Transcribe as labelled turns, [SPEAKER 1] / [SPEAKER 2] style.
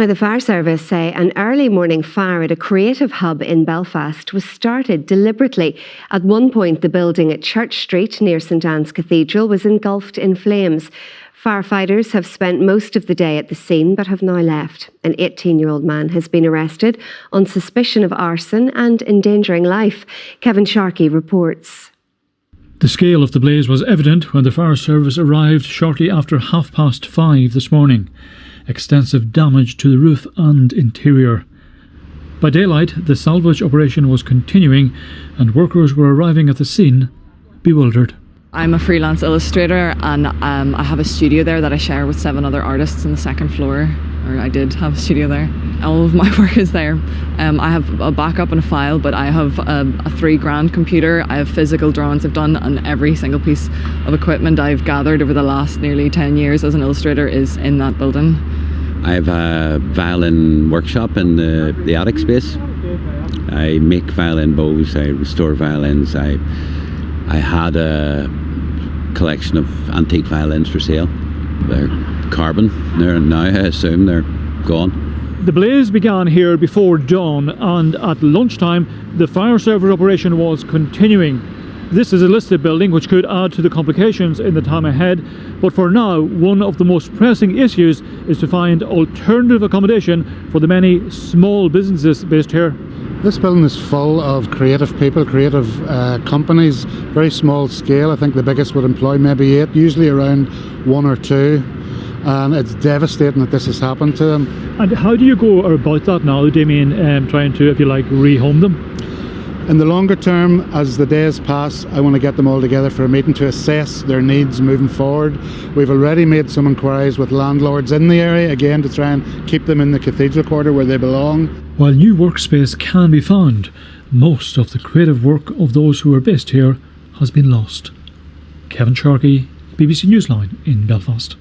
[SPEAKER 1] Now, the fire service say an early morning fire at a creative hub in Belfast was started deliberately. At one point, the building at Church Street near St Anne's Cathedral was engulfed in flames. Firefighters have spent most of the day at the scene but have now left. An 18-year-old man has been arrested on suspicion of arson and endangering life. Kevin Sharkey reports.
[SPEAKER 2] The scale of the blaze was evident when the fire service arrived shortly after 5:30 this morning. Extensive damage to the roof and interior. By daylight, the salvage operation was continuing and workers were arriving at the scene, bewildered.
[SPEAKER 3] I'm a freelance illustrator and I have a studio there that I share with 7 other artists on the second floor, or I did have a studio there. All of my work is there. I have a backup and a file, but I have a $3,000 computer. I have physical drawings I've done, and every single piece of equipment I've gathered over the last nearly 10 years as an illustrator is in that building.
[SPEAKER 4] I have a violin workshop in the attic space. I make violin bows, I restore violins. I had a collection of antique violins for sale. They're carbon. Now I assume they're gone.
[SPEAKER 2] The blaze began here before dawn, and at lunchtime the fire service operation was continuing. This is a listed building which could add to the complications in the time ahead, but for now one of the most pressing issues is to find alternative accommodation for the many small businesses based here.
[SPEAKER 5] This building is full of creative people, creative companies, very small scale. I think the biggest would employ maybe 8, usually around 1 or 2. And it's devastating that this has happened to them.
[SPEAKER 2] And how do you go about that now, Damien, trying to, if you like, rehome them?
[SPEAKER 5] In the longer term, as the days pass, I want to get them all together for a meeting to assess their needs moving forward. We've already made some inquiries with landlords in the area, again, to try and keep them in the Cathedral quarter where they belong.
[SPEAKER 2] While new workspace can be found, most of the creative work of those who are based here has been lost. Kevin Sharkey, BBC Newsline in Belfast.